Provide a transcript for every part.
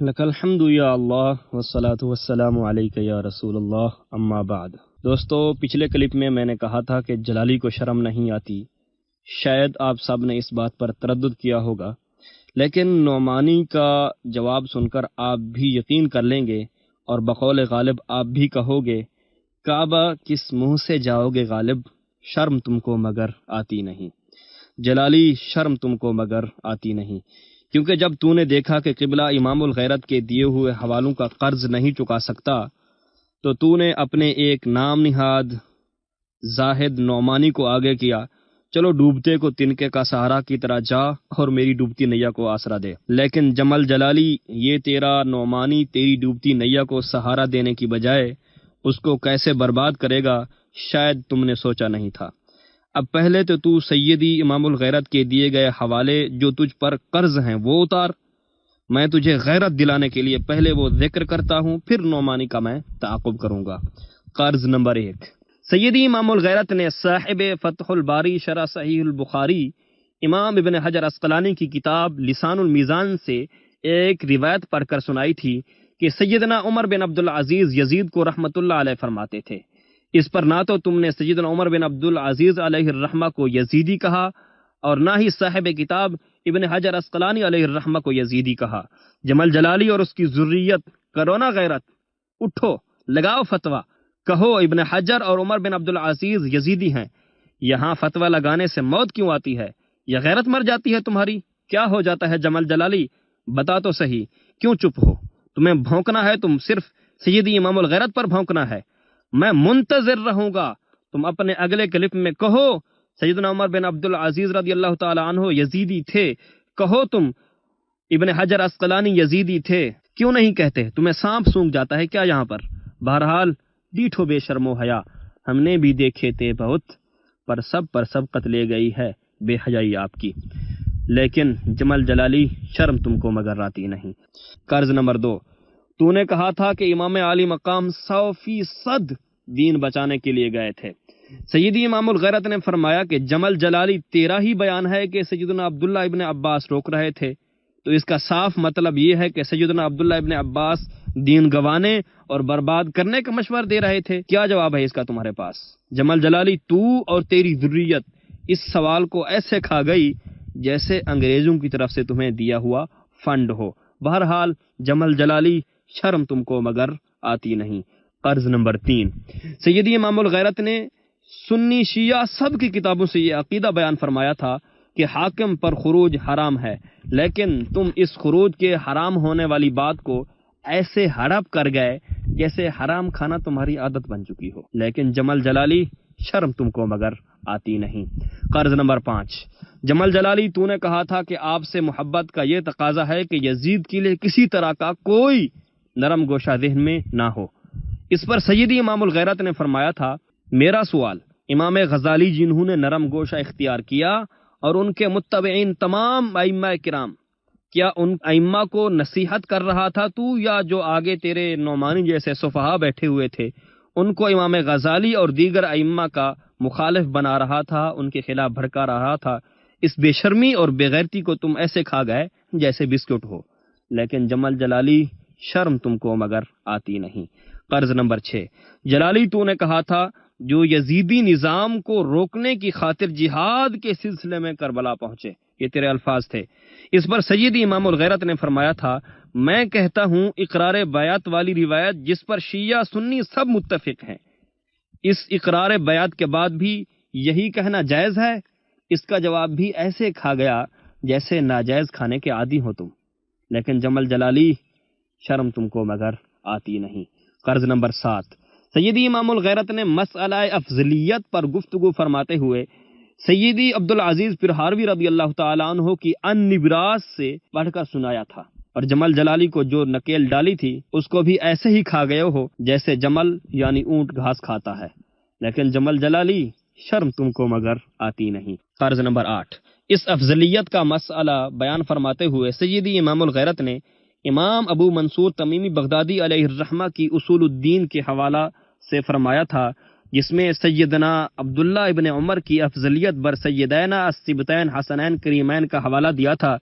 لک الحمد یا اللہ والصلاة والسلام علیک یا رسول اللہ اما بعد۔ دوستو، پچھلے کلپ میں نے کہا تھا کہ جلالی کو شرم نہیں آتی۔ شاید آپ سب نے اس بات پر تردد کیا ہوگا، لیکن نعمانی کا جواب سن کر آپ بھی یقین کر لیں گے اور بقول غالب آپ بھی کہو گے، کعبہ کس منہ سے جاؤ گے غالب، شرم تم کو مگر آتی نہیں۔ جلالی، شرم تم کو مگر آتی نہیں، کیونکہ جب تو نے دیکھا کہ قبلہ امام الغیرت کے دیے ہوئے حوالوں کا قرض نہیں چکا سکتا، تو تو نے اپنے ایک نام نہاد زاہد نعمانی کو آگے کیا، چلو ڈوبتے کو تنکے کا سہارا کی طرح جا اور میری ڈوبتی نیا کو آسرا دے۔ لیکن جمل جلالی، یہ تیرا نعمانی تیری ڈوبتی نیا کو سہارا دینے کی بجائے اس کو کیسے برباد کرے گا، شاید تم نے سوچا نہیں تھا۔ اب پہلے تو سیدی امام الغیرت کے دیے گئے حوالے جو تجھ پر قرض ہیں وہ اتار۔ میں تجھے غیرت دلانے کے لیے پہلے وہ ذکر کرتا ہوں، پھر نعمانی کا میں تعاقب کروں گا۔ قرض نمبر 1، سیدی امام الغیرت نے صاحب فتح الباری شرح صحیح البخاری امام ابن حجر عسقلانی کی کتاب لسان المیزان سے ایک روایت پڑھ کر سنائی تھی کہ سیدنا عمر بن عبدالعزیز یزید کو رحمت اللہ علیہ فرماتے تھے، اس پر نہ تو تم نے سیدنا عمر بن عبدالعزیز علیہ الرحمہ کو یزیدی کہا اور نہ ہی صاحب کتاب ابن حجر عسقلانی علیہ الرحمہ کو یزیدی کہا۔ جمل جلالی اور اس کی ذریت، کرو نا غیرت، اٹھو، لگاؤ فتویٰ، کہو ابن حجر اور عمر بن عبدالعزیز یزیدی ہیں۔ یہاں فتویٰ لگانے سے موت کیوں آتی ہے؟ یا غیرت مر جاتی ہے تمہاری؟ کیا ہو جاتا ہے جمل جلالی؟ بتا تو صحیح، کیوں چپ ہو؟ تمہیں بھونکنا ہے، تم صرف سیدی امام الغیرت پر بھونکنا ہے۔ میں منتظر رہوں گا، تم اپنے اگلے کلپ میں کہو سیدنا عمر بن عبدالعزیز رضی اللہ تعالی عنہ یزیدی تھے، کہو تم ابن حجر عسقلانی یزیدی تھے، کیوں نہیں کہتے؟ تمہیں سانپ سونگ جاتا ہے کیا یہاں پر؟ بہرحال ڈیٹھو بے شرم و حیا، ہم نے بھی دیکھے تھے بہت، پر سب لے گئی ہے بے حیائی آپ کی۔ لیکن جمل جلالی، شرم تم کو مگر آتی نہیں۔ قرض نمبر 2، تو نے کہا تھا کہ امام عالی مقام 100% دین بچانے کے لیے گئے تھے۔ سیدی امام الغیرت نے فرمایا کہ جمل جلالی، تیرا ہی بیان ہے کہ سیدنا عبداللہ ابن عباس روک رہے تھے، تو اس کا صاف مطلب یہ ہے کہ سیدنا عبداللہ ابن عباس دین گوانے اور برباد کرنے کا مشورہ دے رہے تھے۔ کیا جواب ہے اس کا تمہارے پاس؟ جمل جلالی، تو اور تیری ذریت اس سوال کو ایسے کھا گئی جیسے انگریزوں کی طرف سے تمہیں دیا ہوا فنڈ ہو۔ بہرحال جمل جلالی، شرم تم کو مگر آتی نہیں۔ قرض نمبر 3، سیدی امام الغیرت نے سنی شیعہ سب کی کتابوں سے یہ عقیدہ بیان فرمایا تھا کہ حاکم پر خروج حرام ہے، لیکن تم اس خروج کے حرام ہونے والی بات کو ایسے ہڑپ کر گئے جیسے حرام کھانا تمہاری عادت بن چکی ہو۔ لیکن جمل جلالی، شرم تم کو مگر آتی نہیں۔ قرض نمبر 5، جمل جلالی، تو نے کہا تھا کہ آپ سے محبت کا یہ تقاضا ہے کہ یزید کے لیے کسی طرح کا کوئی نرم گوشہ ذہن میں نہ ہو۔ اس پر سیدی امام الغیرت نے فرمایا تھا، میرا سوال، امام غزالی جنہوں نے نرم گوشہ اختیار کیا اور ان کے متبعین تمام ائمہ کرام، کیا ان ائمہ کو نصیحت کر رہا تھا تو، یا جو آگے تیرے نعمانی جیسے صفحاء بیٹھے ہوئے تھے ان کو امام غزالی اور دیگر ائمہ کا مخالف بنا رہا تھا، ان کے خلاف بھڑکا رہا تھا؟ اس بے شرمی اور بے غیرتی کو تم ایسے کھا گئے جیسے بسکٹ ہو۔ لیکن جمل جلالی، شرم تم کو مگر آتی نہیں۔ قرض نمبر 6، جلالی، تو نے کہا تھا جو یزیدی نظام کو روکنے کی خاطر جہاد کے سلسلے میں کربلا پہنچے، یہ تیرے الفاظ تھے۔ اس پر سیدی امام الغیرت نے فرمایا تھا، میں کہتا ہوں اقرار بیعت والی روایت جس پر شیعہ سنی سب متفق ہیں، اس اقرار بیعت کے بعد بھی یہی کہنا جائز ہے؟ اس کا جواب بھی ایسے کھا گیا جیسے ناجائز کھانے کے عادی ہو تم۔ لیکن جمل جلالی، شرم تم کو مگر آتی نہیں۔ قرض نمبر 7، سیدی امام الغیرت نے مسئلہ افضلیت پر گفتگو فرماتے ہوئے سیدی عبدالعزیز پرہاروی رضی اللہ تعالیٰ عنہ کی ان نبراس سے پڑھ کر سنایا تھا، اور جمل جلالی کو جو نکیل ڈالی تھی اس کو بھی ایسے ہی کھا گئے ہو جیسے جمل یعنی اونٹ گھاس کھاتا ہے۔ لیکن جمل جلالی، شرم تم کو مگر آتی نہیں۔ قرض نمبر 8، اس افضلیت کا مسئلہ بیان فرماتے ہوئے سیدی امام الغیرت نے امام ابو منصور تمیمی بغدادی علیہ الرحمہ کی اصول الدین کے حوالہ سے فرمایا تھا، جس میں سیدنا عبداللہ ابن عمر کی افضلیت بر سیدینا السبتین حسنین کریمین کا حوالہ دیا تھا۔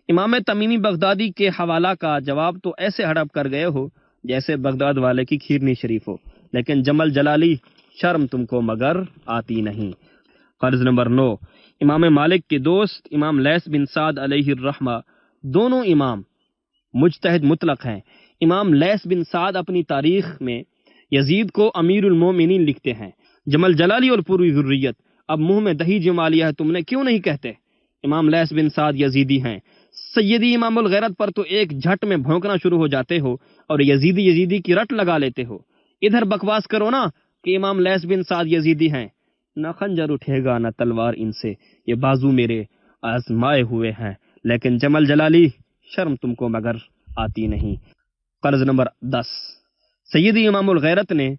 امام تمیمی بغدادی کے حوالہ کا جواب تو ایسے ہڑپ کر گئے ہو جیسے بغداد والے کی کھیرنی شریف ہو، لیکن جمل جلالی شرم تم کو مگر آتی نہیں۔ قرض نمبر 9، امام مالک کے دوست امام لیث بن سعد علیہ الرحمہ دونوں امام مجتہد مطلق ہیں۔ امام لیث بن سعد اپنی تاریخ میں یزید کو امیر المومنین لکھتے ہیں۔ جمل جلالی اور پوری ذریت، اب منہ میں دہی جما لیا ہے تم نے، کیوں نہیں کہتے؟ امام لیث بن سعد یزیدی ہیں۔ سیدی امام الغیرت پر تو ایک جھٹ میں بھونکنا شروع ہو جاتے ہو اور یزیدی کی رٹ لگا لیتے ہو۔ ادھر بکواس کرو نا کہ امام لیث بن سعد یزیدی ہیں، نہ خنجر اٹھے گا نہ تلوار ان سے، یہ بازو میرے آزمائے ہوئے ہیں، لیکن جمل جلالی شرم تم کو مگر آتی نہیں۔ قرض نمبر 10، سیدی امام الغیرت نے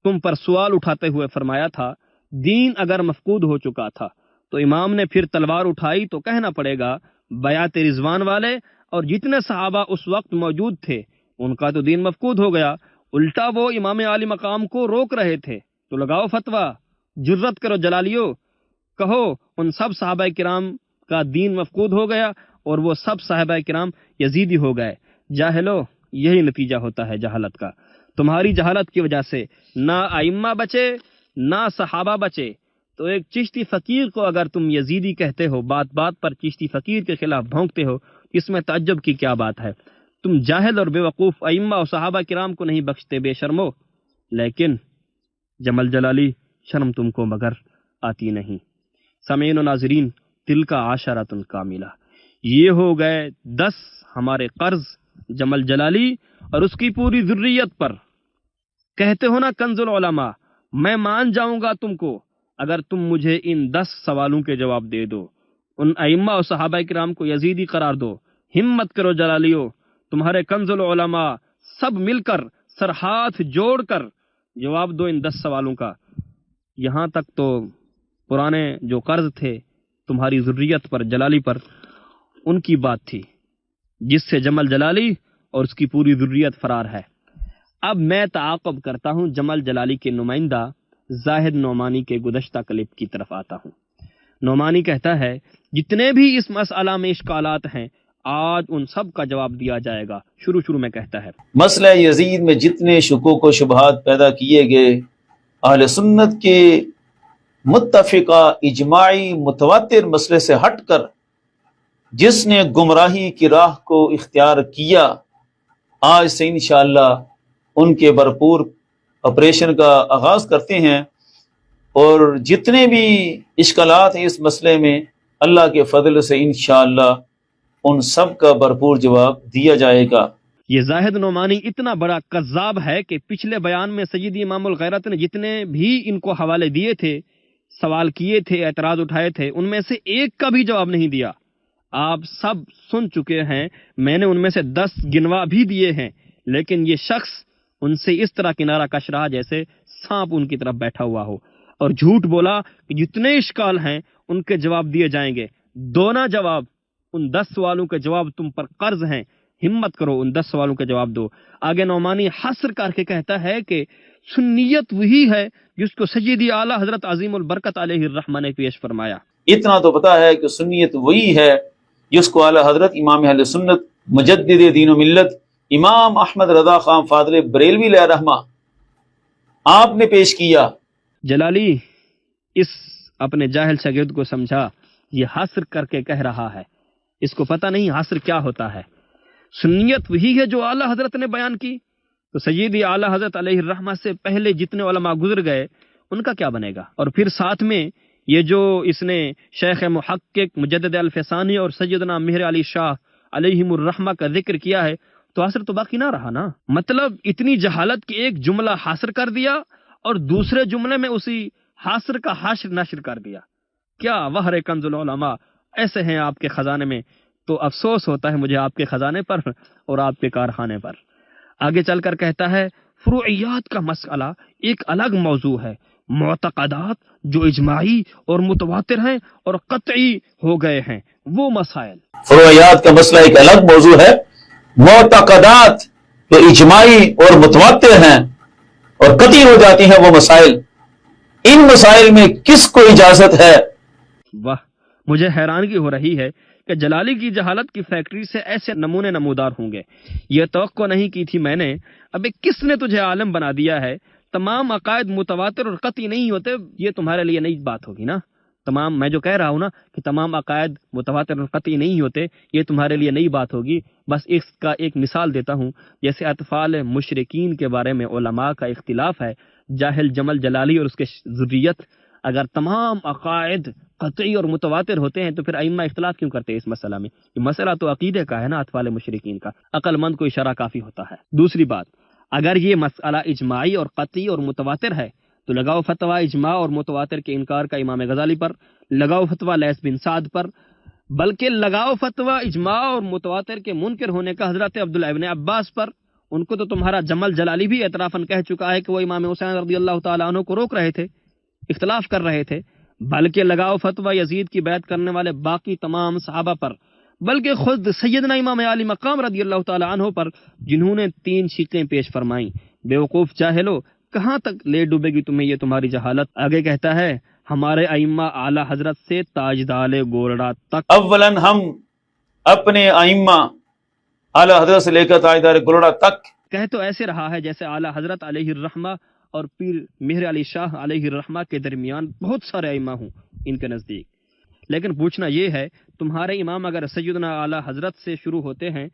تم پر سوال اٹھاتے ہوئے فرمایا تھا دین اگر مفقود ہو چکا تھا تو امام نے پھر تلوار اٹھائی تو کہنا پڑے گا بیعت رضوان والے اور جتنے صحابہ اس وقت موجود تھے ان کا تو دین مفقود ہو گیا، الٹا وہ امام عالی مقام کو روک رہے تھے، تو لگاؤ فتویٰ، جرت کرو جلالیو، کہو ان سب صحابہ کرام کا دین مفقود ہو گیا اور وہ سب صحابہ کرام یزیدی ہو گئے۔ جاہلو، یہی نتیجہ ہوتا ہے جہالت کا۔ تمہاری جہالت کی وجہ سے نہ ائمہ بچے نہ صحابہ بچے۔ تو ایک چشتی فقیر کو اگر تم یزیدی کہتے ہو، بات بات پر چشتی فقیر کے خلاف بھونکتے ہو، اس میں تعجب کی کیا بات ہے؟ تم جاہل اور بے وقوف ائمہ اور صحابہ کرام کو نہیں بخشتے بے شرمو، لیکن جمل جلالی شرم تم کو مگر آتی نہیں۔ سامعین و ناظرین، تلک عشرۃ کاملہ، یہ ہو گئے 10 ہمارے قرض جمل جلالی اور اس کی پوری ذریت پر۔ کہتے ہو نا کنز العلماء، میں مان جاؤں گا تم کو اگر تم مجھے ان 10 سوالوں کے جواب دے دو، ان ائمہ اور صحابہ کرام کو یزیدی قرار دو۔ ہمت کرو جلالیو، تمہارے کنز العلماء سب مل کر سر ہاتھ جوڑ کر جواب دو ان 10 سوالوں کا۔ یہاں تک تو پرانے جو قرض تھے تمہاری ذریت پر، جلالی پر، ان کی بات تھی جس سے جمل جلالی اور اس کی پوری ذریت فرار ہے۔ اب میں تعاقب کرتا ہوں جمل جلالی کے نمائندہ زاہد نعمانی کے گزشتہ کلپ کی طرف آتا ہوں۔ نعمانی کہتا ہے جتنے بھی اس مسئلہ میں اشکالات ہیں آج ان سب کا جواب دیا جائے گا۔ شروع میں کہتا ہے مسئلہ یزید میں جتنے شکوک و شبہات پیدا کیے گئے، اہل سنت کے متفقہ اجماعی متواتر مسئلے سے ہٹ کر جس نے گمراہی کی راہ کو اختیار کیا، آج سے انشاءاللہ ان کے بھرپور آپریشن کا آغاز کرتے ہیں، اور جتنے بھی اشکالات ہیں اس مسئلے میں اللہ کے فضل سے انشاءاللہ ان سب کا بھرپور جواب دیا جائے گا۔ یہ زاہد نعمانی اتنا بڑا کذاب ہے کہ پچھلے بیان میں سیدی امام الغیرت نے جتنے بھی ان کو حوالے دیے تھے، سوال کیے تھے، اعتراض اٹھائے تھے، ان میں سے ایک کا بھی جواب نہیں دیا۔ آپ سب سن چکے ہیں، میں نے ان میں سے 10 گنوا بھی دیے ہیں، لیکن یہ شخص ان سے اس طرح کنارہ کش رہا جیسے سانپ ان کی طرف بیٹھا ہوا ہو، اور جھوٹ بولا کہ جتنے اشکال ہیں ان کے جواب دیے جائیں گے۔ دونا جواب، ان 10 سوالوں کے جواب تم پر قرض ہیں، ہمت کرو ان 10 سوالوں کے جواب دو۔ آگے نعمانی حسر کر کے کہتا ہے کہ سنیت وہی ہے جس کو سیدی اعلیٰ حضرت عظیم البرکت علیہ الرحمہ نے پیش فرمایا۔ اتنا تو پتا ہے کہ سنیت وہی ہے جس کو اعلیٰ حضرت امام اہل سنت مجدد دین و ملت امام احمد رضا خان فاضل بریلوی علیہ رحمہ آپ نے پیش کیا۔ جلالی اس اپنے جاہل شاگرد کو سمجھا، یہ حسر کر کے کہہ رہا ہے، اس کو پتہ نہیں حسر کیا ہوتا ہے۔ سنیت وہی ہے جو اعلیٰ حضرت نے بیان کی، تو سیدی اعلیٰ حضرت علیہ الرحمہ سے پہلے جتنے علماء گزر گئے ان کا کیا بنے گا؟ اور پھر ساتھ میں یہ جو اس نے شیخ محقق مجدد الفسانی اور سیدنا مہر علی شاہ علیہم الرحمہ کا ذکر کیا ہے، تو حاصر تو باقی نہ رہا نا۔ مطلب اتنی جہالت کی ایک جملہ حاصر کر دیا اور دوسرے جملے میں اسی حاصر کا حاشر نشر کر دیا۔ کیا وہر کنز العلماء ایسے ہیں آپ کے خزانے میں، تو افسوس ہوتا ہے مجھے آپ کے خزانے پر اور آپ کے کارخانے پر۔ آگے چل کر کہتا ہے فروعیات کا مسئلہ ایک الگ موضوع ہے، معتقدات جو اجماعی اور متواتر ہیں اور قطعی ہو گئے ہیں وہ مسائل۔ فروعیات کا مسئلہ ایک الگ موضوع ہے، معتقدات جو اجماعی اور متواتر ہیں اور قطعی ہو جاتی ہیں وہ مسائل، ان مسائل میں کس کو اجازت ہے؟ واہ، مجھے حیرانگی ہو رہی ہے کہ جلالی کی جہالت کی فیکٹری سے ایسے نمونے نمودار ہوں گے۔ یہ توقع نہیں کی تھی میں نے، ابے کس نے تجھے عالم بنا دیا ہے؟ تمام عقائد متواتر اور قطعی نہیں ہوتے، یہ تمہارے لیے نئی بات ہوگی نا۔ تمام، میں جو کہہ رہا ہوں نا کہ تمام عقائد متواتر اور قطعی نہیں ہوتے، یہ تمہارے لیے نئی بات ہوگی۔ بس اس کا ایک مثال دیتا ہوں، جیسے اطفال مشرکین کے بارے میں علماء کا اختلاف ہے۔ جاہل جمل جلالی اور اس کے ذریت اگر تمام عقائد قطعی اور متواتر ہوتے ہیں تو پھر ائمہ اختلاف کیوں کرتے ہیں اس مسئلہ میں؟ یہ مسئلہ تو عقیدے کا ہے نا، اطفال مشرکین کا۔ عقل مند کو اشارہ کافی ہوتا ہے۔ دوسری بات، اگر یہ مسئلہ اجماعی اور قطعی اور متواتر ہے تو لگاؤ فتویٰ اجماع اور متواتر کے انکار کا امام غزالی پر، لگاؤ فتویٰ لیث بن سعد پر، بلکہ لگاؤ فتویٰ اجماع اور متواتر کے منکر ہونے کا حضرت عبداللہ ابن عباس پر۔ ان کو تو تمہارا جمل جلالی بھی اعترافاً کہہ چکا ہے کہ وہ امام حسین رضی اللہ تعالیٰ عنہ کو روک رہے تھے، اختلاف کر رہے تھے۔ بلکہ لگاؤ فتویٰ یزید کی بیعت کرنے والے باقی تمام صحابہ پر، بلکہ خود سیدنا امام علی مقام رضی اللہ تعالیٰ عنہ پر، جنہوں نے 3 شقیں پیش فرمائیں۔ بیوقوف جاہلو، کہاں تک لے ڈوبے گی تمہیں یہ تمہاری جہالت؟ آگے کہتا ہے، ہمارے ائمہ اعلی حضرت سے تاجدار گولڑا تک۔ اولاً ہم اپنے ائمہ اعلی حضرت سے لے کر تاجدار گولڑا تک، کہہ تو ایسے رہا ہے جیسے اعلی حضرت علیہ الرحمہ اور پیر مہر علی شاہ علیہ الرحمہ کے درمیان بہت سارے ائمہ ہوں ان کے نزدیک۔ لیکن پوچھنا یہ ہے، تمہارے امام اگر سیدنا اعلی حضرت سے شروع ہوتے ہیں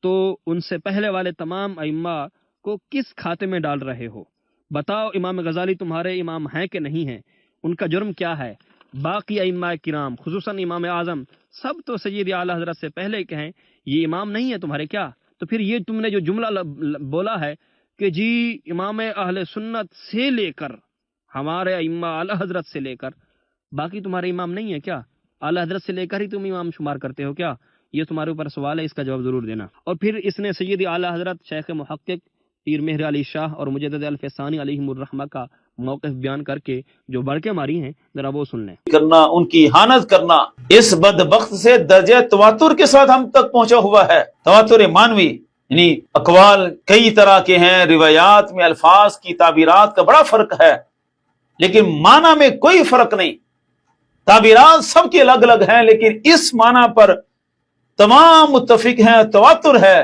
تو ان سے پہلے والے تمام ائمہ کو کس کھاتے میں ڈال رہے ہو؟ بتاؤ، امام غزالی تمہارے امام ہیں کہ نہیں ہیں؟ ان کا جرم کیا ہے؟ باقی ائمہ کرام خصوصاً امام اعظم سب تو سید اعلی حضرت سے پہلے کے ہیں، یہ امام نہیں ہے تمہارے کیا؟ تو پھر یہ تم نے جو جملہ بولا ہے کہ جی امام اہل سنت سے لے کر ہمارے ائمہ اعلی حضرت سے لے کر باقی تمہارے امام نہیں ہے کیا؟ اعلی حضرت سے لے کر ہی تم امام شمار کرتے ہو کیا؟ یہ تمہارے اوپر سوال ہے، اس کا جواب ضرور دینا۔ اور پھر اس نے سید اعلی حضرت شیخ محقق پیر مہر علی شاہ اور مجدد الفسانی علیہم الرحمہ کا موقف بیان کر کے جو بڑکے ماری ہیں، ذرا وہ سن لیں۔ کرنا، ان کی احانت کرنا اس بدبخت سے درجہ تواتر کے ساتھ ہم تک پہنچا ہوا ہے۔ تواتر مانوی، یعنی اقوال کئی طرح کے ہیں، روایات میں الفاظ کی تعبیرات کا بڑا فرق ہے، لیکن معنی میں کوئی فرق نہیں۔ تعبیرات سب کے الگ الگ ہیں، لیکن اس معنی پر تمام متفق ہیں، تواتر ہے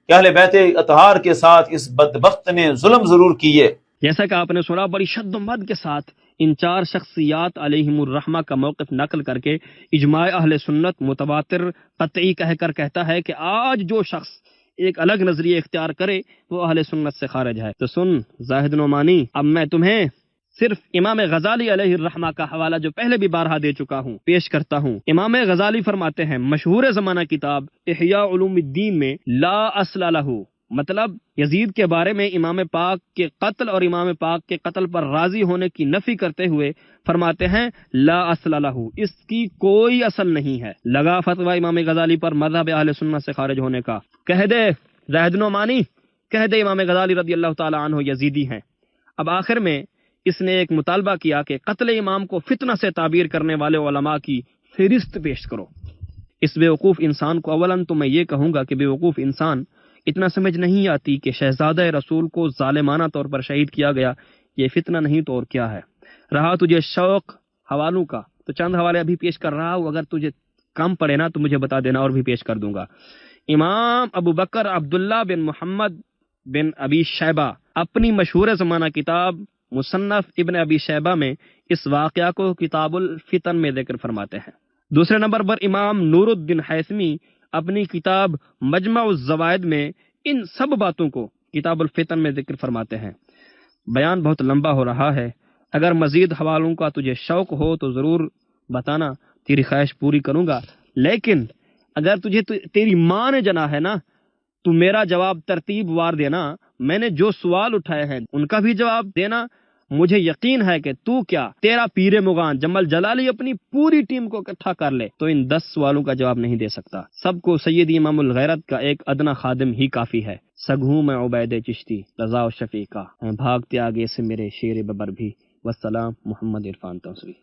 کہ اہل بیت اطہار کے ساتھ اس بدبخت نے ظلم ضرور کیے۔ جیسا کہ آپ نے سنا، بڑی شد و مد کے ساتھ ان 4 شخصیات علیہم الرحمہ کا موقف نقل کر کے اجماع اہل سنت متواتر قطعی کہہ کر کہتا ہے کہ آج جو شخص ایک الگ نظریہ اختیار کرے وہ اہل سنت سے خارج ہے۔ تو سن زاہد نعمانی، اب میں تمہیں صرف امام غزالی علیہ الرحمہ کا حوالہ جو پہلے بھی بارہا دے چکا ہوں پیش کرتا ہوں۔ امام غزالی فرماتے ہیں، مشہور زمانہ کتاب احیاء علوم الدین میں لا اصل لہ، مطلب یزید کے بارے میں امام پاک کے قتل اور امام پاک کے قتل پر راضی ہونے کی نفی کرتے ہوئے فرماتے ہیں لا اصل لہ، اس کی کوئی اصل نہیں ہے۔ لگا فتویٰ امام غزالی پر مذہب اہل سنت سے خارج ہونے کا۔ کہہ دے زاہد نعمانی، کہہ دے امام غزالی رضی اللہ تعالی عنہ یزیدی ہیں۔ اب آخر میں اس نے ایک مطالبہ کیا کہ قتل امام کو فتنہ سے تعبیر کرنے والے علماء کی فہرست پیش کرو۔ اس بیوقوف انسان کو اولاً تو میں یہ کہوں گا کہ بیوقوف انسان اتنا سمجھ نہیں آتی کہ شہزادہ رسول کو ظالمانہ طور پر شہید کیا گیا، یہ فتنہ نہیں تو اور کیا ہے۔ رہا تجھے شوق حوالوں کا تو چند حوالے ابھی پیش کر رہا ہوں، اگر تجھے کم پڑے نا تو مجھے بتا دینا اور بھی پیش کر دوں گا۔ امام ابو بکر عبداللہ بن محمد بن ابی شیبہ اپنی مشہور زمانہ کتاب مصنف ابن ابی شیبہ میں اس واقعہ کو کتاب الفتن میں ذکر فرماتے ہیں۔ دوسرے نمبر پر امام نور الدین حیثمی اپنی کتاب مجمع الزوائد میں ان سب باتوں کو کتاب الفتن میں ذکر فرماتے ہیں۔ بیان بہت لمبا ہو رہا ہے، اگر مزید حوالوں کا تجھے شوق ہو تو ضرور بتانا، تیری خواہش پوری کروں گا۔ لیکن اگر تجھے تیری ماں نے جنا ہے نا تو میرا جواب ترتیب وار دینا، میں نے جو سوال اٹھائے ہیں ان کا بھی جواب دینا۔ مجھے یقین ہے کہ تو کیا تیرا پیر مغان جمل جلالی اپنی پوری ٹیم کو اکٹھا کر لے تو ان 10 سوالوں کا جواب نہیں دے سکتا۔ سب کو سید امام الغیرت کا ایک ادنا خادم ہی کافی ہے۔ سگوں میں عبید چشتی رضا و شفیقہ، بھاگتے آگے سے میرے شیر ببر بھی۔ والسلام، محمد عرفان توسری۔